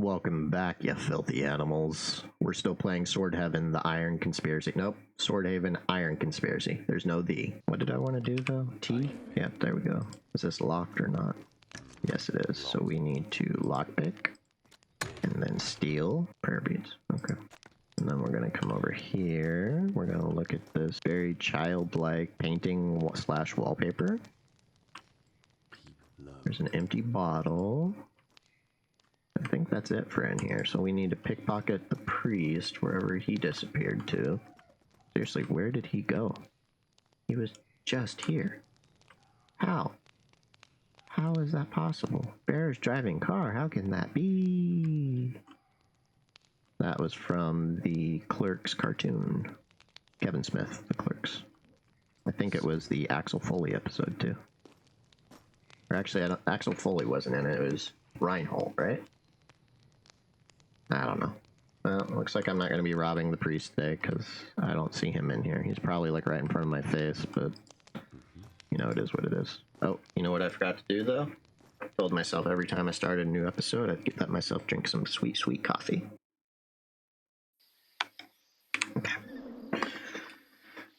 Welcome back, you filthy animals. We're still playing Swordhaven, the Iron Conspiracy. Nope, Swordhaven, Iron Conspiracy. There's no the. What did I want to do, though? T? Yep, there we go. Is this locked or not? Yes, it is. So we need to lockpick, and then steal. Prayer beads. Okay. And then we're going to come over here. We're going to look at this very childlike painting slash wallpaper. There's an empty bottle. I think that's it for in here. So we need to pickpocket the priest wherever he disappeared to. Seriously, where did he go? He was just here. How? How is that possible? Bear's driving car. How can that be? That was from the Clerks cartoon. Kevin Smith, the Clerks. I think it was the Axel Foley episode too. Or actually, Axel Foley wasn't in it. It was Reinhold, right? I don't know. Well, it looks like I'm not going to be robbing the priest today because I don't see him in here. He's probably like right in front of my face, but you know, it is what it is. Oh, you know what I forgot to do though? I told myself every time I started a new episode, I'd let myself drink some sweet, sweet coffee. Okay.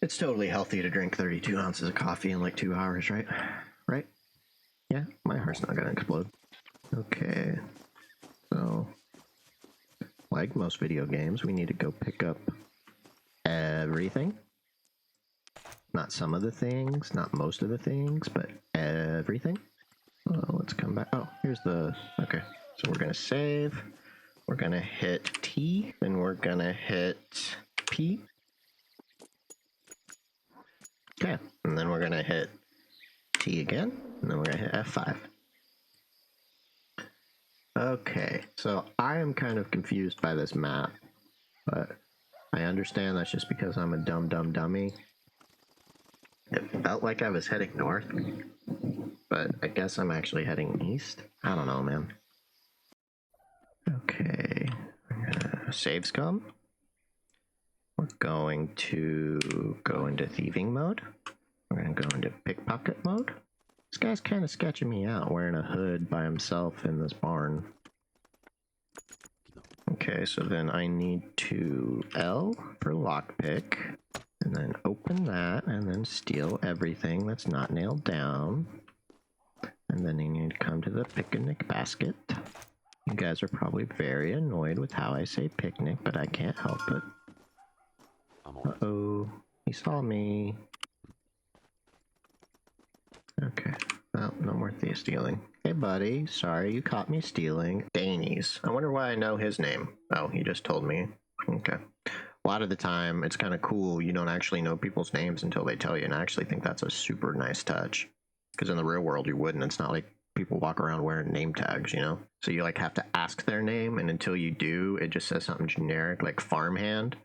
It's totally healthy to drink 32 ounces of coffee in like 2 hours, right? Right? Yeah, my heart's not going to explode. Okay. So, like most video games, we need to go pick up everything. Not some of the things, not most of the things, but everything. Let's come back. Oh, here's the... Okay, so we're going to save. We're going to hit T, then we're going to hit P. Okay, and then we're going to hit T again, and then we're going to hit F5. Okay, so I am kind of confused by this map, but I understand that's just because I'm a dumb dummy. It felt like I was heading north, but I guess I'm actually heading east. I don't know, man. Okay, saves come. We're going to go into thieving mode. We're going to go into pickpocket mode. This guy's kind of sketching me out, wearing a hood by himself in this barn. Okay, so then I need to L for lockpick, and then open that, and then steal everything that's not nailed down. And then you need to come to the picnic basket. You guys are probably very annoyed with how I say picnic, but I can't help it. Uh-oh, he saw me. Okay. Oh, no more thief stealing. Hey, buddy. Sorry you caught me stealing. Dainies. I wonder why I know his name. Oh, he just told me. Okay. A lot of the time, it's kind of cool. You don't actually know people's names until they tell you, and I actually think that's a super nice touch. Because in the real world, you wouldn't. It's not like people walk around wearing name tags, you know? So you, like, have to ask their name, and until you do, it just says something generic, like farmhand.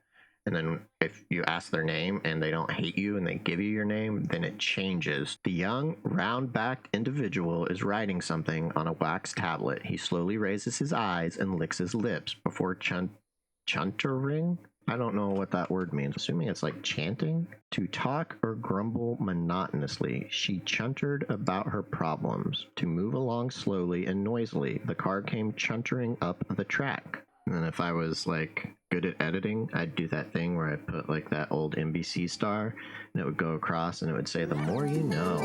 And then if you ask their name and they don't hate you and they give you your name, then it changes. The young, round-backed individual is writing something on a wax tablet. He slowly raises his eyes and licks his lips before chuntering? I don't know what that word means. Assuming it's like chanting. To talk or grumble monotonously, she chuntered about her problems. To move along slowly and noisily, the car came chuntering up the track. And then if I was like good at editing, I'd do that thing where I put like that old NBC star and it would go across and it would say, "The more you know."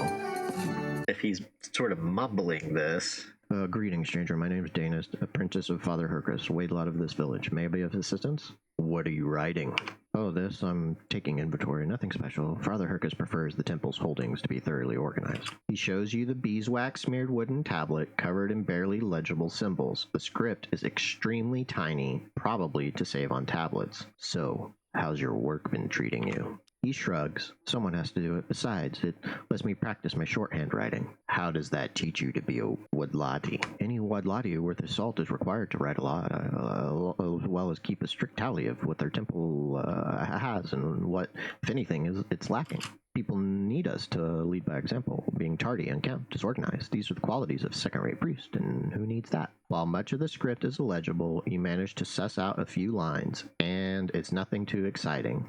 If he's sort of mumbling this. Greetings, stranger. My name is Dana, apprentice of Father Hercus, Wadelot of this village. May I be of assistance? What are you writing? Oh, this, I'm taking inventory. Nothing special. Father Hercus prefers the temple's holdings to be thoroughly organized. He shows you the beeswax smeared wooden tablet covered in barely legible symbols. The script is extremely tiny, probably to save on tablets. So, how's your work been treating you? He shrugs. Someone has to do it. Besides, it lets me practice my shorthand writing. How does that teach you to be a Wadlati? Any Wadlati worth his salt is required to write a lot, as well as keep a strict tally of what their temple has and what, if anything, it's lacking. People need us to lead by example. Being tardy, unkempt, disorganized. These are the qualities of a second-rate priest, and who needs that? While much of the script is illegible, you manage to suss out a few lines, and it's nothing too exciting.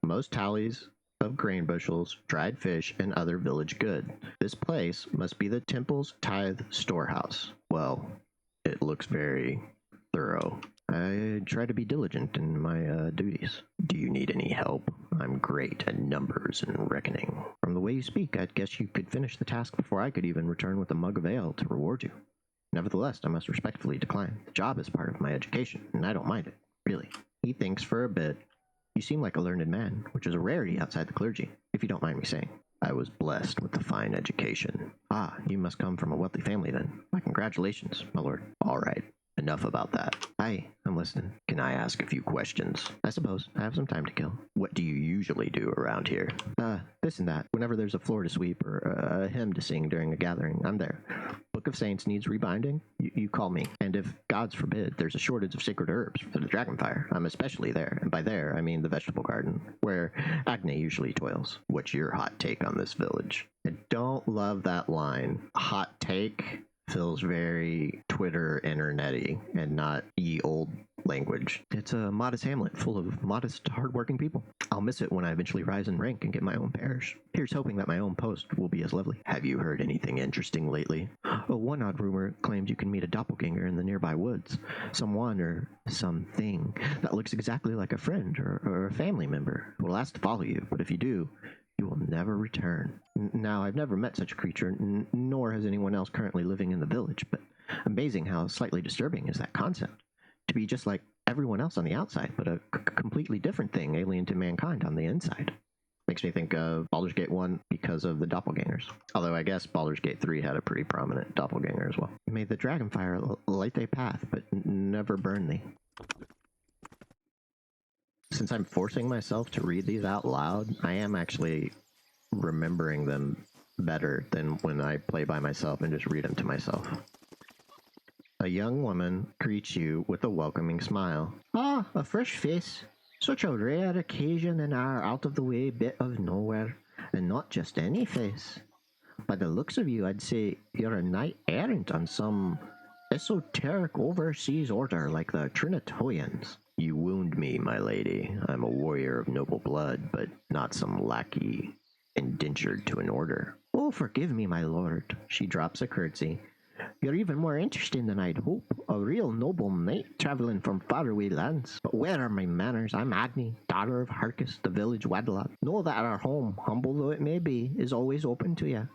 Most tallies of grain bushels, dried fish, and other village good. This place must be the temple's tithe storehouse. Well, it looks very thorough. grow. I try to be diligent in my duties. Do you need any help? I'm great at numbers and reckoning. From the way you speak, I'd guess you could finish the task before I could even return with a mug of ale to reward you. Nevertheless, I must respectfully decline. The job is part of my education, and I don't mind it, really. He thinks for a bit. You seem like a learned man, which is a rarity outside the clergy, if you don't mind me saying. I was blessed with a fine education. Ah, you must come from a wealthy family then. My congratulations, my lord. All right, enough about that. Hi, I'm listening. Can I ask a few questions? I suppose. I have some time to kill. What do you usually do around here? This and that. Whenever there's a floor to sweep or a hymn to sing during a gathering, I'm there. Book of Saints needs rebinding, you call me. And if, gods forbid, there's a shortage of sacred herbs for the dragonfire, I'm especially there. And by there, I mean the vegetable garden, where Agni usually toils. What's your hot take on this village? I don't love that line. Hot take feels very Twitter internet-y and not ye old language. It's a modest hamlet full of modest, hardworking people. I'll miss it when I eventually rise in rank and get my own parish. Here's hoping that my own post will be as lovely. Have you heard anything interesting lately? Oh, one odd rumor claims you can meet a doppelganger in the nearby woods. Someone or something that looks exactly like a friend or a family member who will ask to follow you, but if you do, you will never return. Now, I've never met such a creature, nor has anyone else currently living in the village, but amazing how slightly disturbing is that concept. To be just like everyone else on the outside, but a completely different thing alien to mankind on the inside. Makes me think of Baldur's Gate 1 because of the doppelgangers. Although I guess Baldur's Gate 3 had a pretty prominent doppelganger as well. May the dragonfire light thy path, but never burn thee. Since I'm forcing myself to read these out loud, I am actually remembering them better than when I play by myself and just read them to myself. A young woman greets you with a welcoming smile. Ah, a fresh face. Such a rare occasion in our out-of-the-way bit of nowhere, and not just any face. By the looks of you, I'd say you're a knight-errant on some esoteric overseas order like the Trinitarians. You wound me, my lady. I'm a warrior of noble blood, but not some lackey indentured to an order. Oh, forgive me, my lord. She drops a curtsy. You're even more interesting than I'd hope. A real noble knight traveling from faraway lands. But where are my manners? I'm Agni, daughter of Harkis, the village Wadlot. Know that our home, humble though it may be, is always open to you.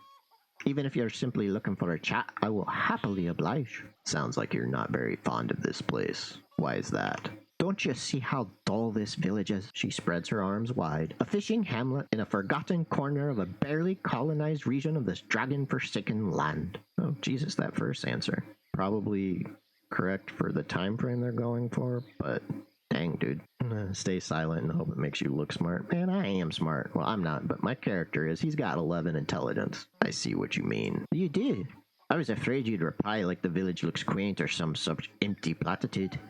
Even if you're simply looking for a chat, I will happily oblige. Sounds like you're not very fond of this place. Why is that? Don't you see how dull this village is? She spreads her arms wide. A fishing hamlet in a forgotten corner of a barely colonized region of this dragon-forsaken land. Oh, Jesus, that first answer. Probably correct for the time frame they're going for, but dang, dude. Stay silent and hope it makes you look smart. Man, I am smart. Well, I'm not, but my character is. He's got 11 intelligence. I see what you mean. You do? I was afraid you'd reply like the village looks quaint or some such empty platitude.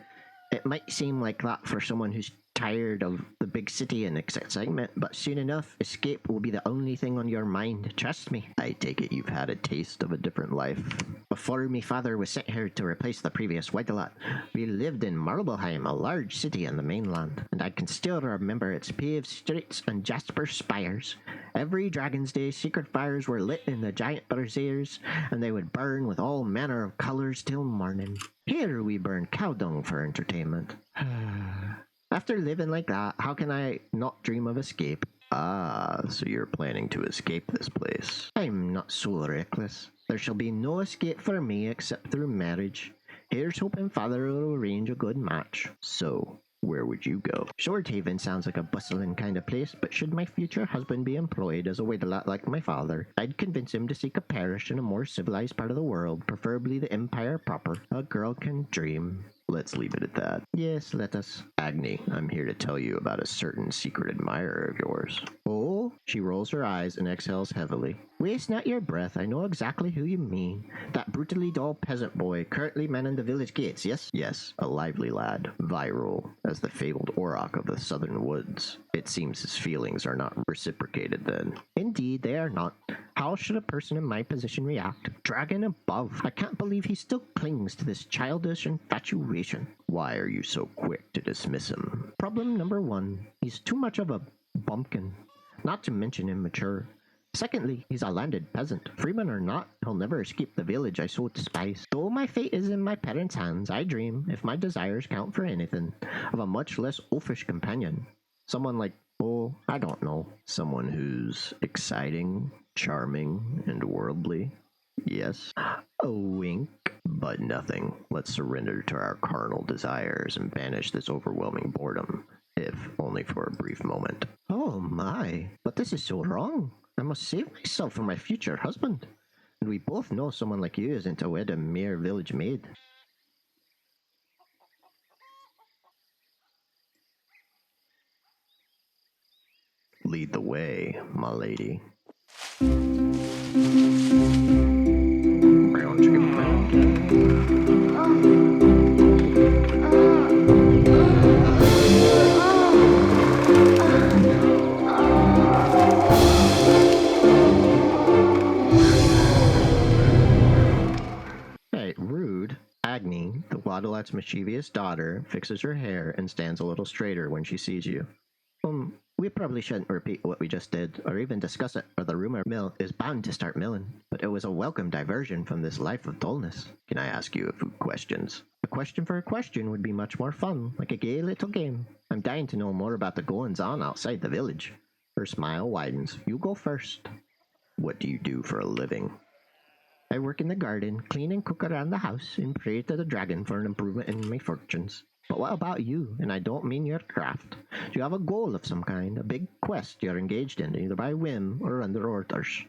It might seem like that for someone who's tired of the big city and its excitement, but soon enough, escape will be the only thing on your mind. Trust me. I take it you've had a taste of a different life. Before me father was sent here to replace the previous Wedelat, we lived in Marbleheim, a large city on the mainland, and I can still remember its paved streets and jasper spires. Every Dragon's Day, secret fires were lit in the giant braziers, and they would burn with all manner of colours till morning. Here we burn cow dung for entertainment. After living like that, how can I not dream of escape? Ah, so you're planning to escape this place. I'm not so reckless. There shall be no escape for me except through marriage. Here's hoping father will arrange a good match. So, where would you go? Shorthaven sounds like a bustling kind of place, but should my future husband be employed as a waiter like my father, I'd convince him to seek a parish in a more civilized part of the world, preferably the Empire proper. A girl can dream. Let's leave it at that. Yes, let us. Agni, I'm here to tell you about a certain secret admirer of yours. Oh? She rolls her eyes and exhales heavily. Waste not your breath, I know exactly who you mean. That brutally dull peasant boy currently manning the village gates, yes? Yes, a lively lad, viral as the fabled auroch of the southern woods. It seems his feelings are not reciprocated then. Indeed, they are not. How should a person in my position react? Dragon above. I can't believe he still clings to this childish infatuation. Why are you so quick to dismiss him? Problem number one, he's too much of a bumpkin. Not to mention immature. Secondly, he's a landed peasant. Freeman or not, he'll never escape the village I so despise. Though my fate is in my parents' hands, I dream, if my desires count for anything, of a much less oafish companion. Someone like, oh, I don't know, someone who's exciting, charming, and worldly. Yes. A wink, but nothing. Let's surrender to our carnal desires and banish this overwhelming boredom, if only for a brief moment. Oh my, but this is so wrong. I must save myself for my future husband. And we both know someone like you isn't to wed a mere village maid. Lead the way, my lady. Brown chicken, brown chicken. Hey, rude. Agni, the Waddlet's mischievous daughter, fixes her hair and stands a little straighter when she sees you. We probably shouldn't repeat what we just did, or even discuss it, or the rumor mill is bound to start milling. But it was a welcome diversion from this life of dullness. Can I ask you a few questions? A question for a question would be much more fun, like a gay little game. I'm dying to know more about the goings-on outside the village. Her smile widens. You go first. What do you do for a living? I work in the garden, clean and cook around the house, and pray to the dragon for an improvement in my fortunes. But what about you? And I don't mean your craft. Do you have a goal of some kind, a big quest you're engaged in, either by whim or under orders?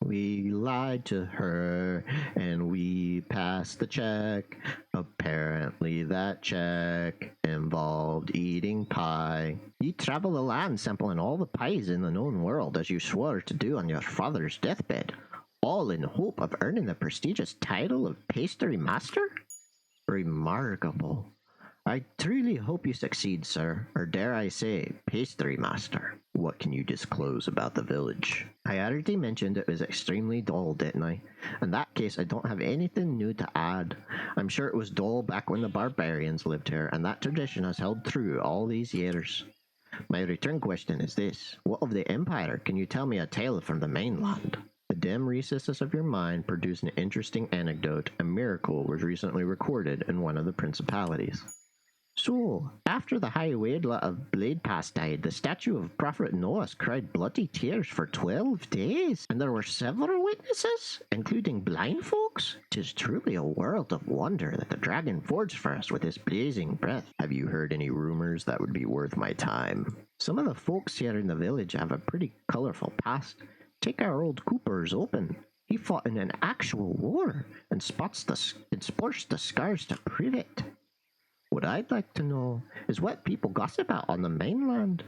We lied to her, and we passed the check. Apparently that check involved eating pie. You travel the land sampling all the pies in the known world, as you swore to do on your father's deathbed, all in hope of earning the prestigious title of pastry master? Remarkable. I truly hope you succeed, sir, or dare I say, pastry master. What can you disclose about the village? I already mentioned it was extremely dull, didn't I? In that case, I don't have anything new to add. I'm sure it was dull back when the barbarians lived here, and that tradition has held true all these years. My return question is this. What of the Empire? Can you tell me a tale from the mainland? The dim recesses of your mind produce an interesting anecdote. A miracle was recently recorded in one of the principalities. So, after the High Wadla of Blade Pass died, the statue of Prophet Noah cried bloody tears for 12 days, and there were several witnesses, including blind folks. 'Tis truly a world of wonder that the dragon forged for us with his blazing breath. Have you heard any rumors that would be worth my time? Some of the folks here in the village have a pretty colorful past. Take our old Cooper's Open. He fought in an actual war, and sports the scars to prove it. What I'd like to know is what people gossip about on the mainland.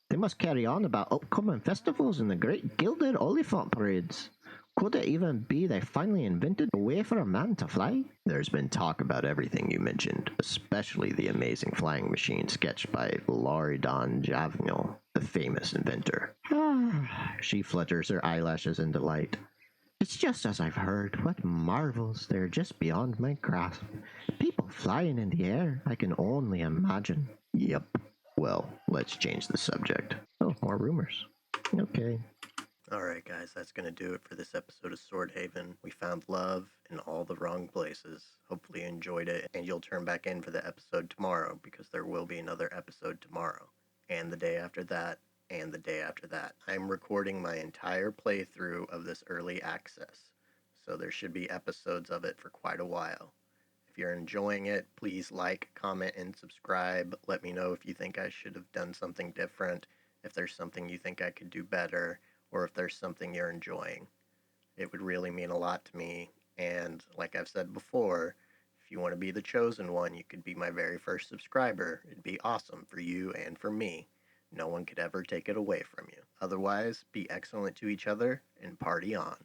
They must carry on about upcoming festivals and the great gilded Oliphant parades. Could it even be they finally invented a way for a man to fly? There's been talk about everything you mentioned, especially the amazing flying machine sketched by Loredan Javnil, the famous inventor. She flutters her eyelashes in delight. It's just as I've heard. What marvels! They're just beyond my grasp. People flying in the air, I can only imagine. Yep. Well, let's change the subject. Oh, more rumors. Okay. Alright guys, that's going to do it for this episode of Sword Haven. We found love in all the wrong places. Hopefully you enjoyed it, and you'll turn back in for the episode tomorrow, because there will be another episode tomorrow. And the day after that, and the day after that. I'm recording my entire playthrough of this early access, so there should be episodes of it for quite a while. If you're enjoying it, please like, comment, and subscribe. Let me know if you think I should have done something different, if there's something you think I could do better, or if there's something you're enjoying. It would really mean a lot to me, and like I've said before, if you want to be the chosen one, you could be my very first subscriber. It'd be awesome for you and for me. No one could ever take it away from you. Otherwise, be excellent to each other and party on.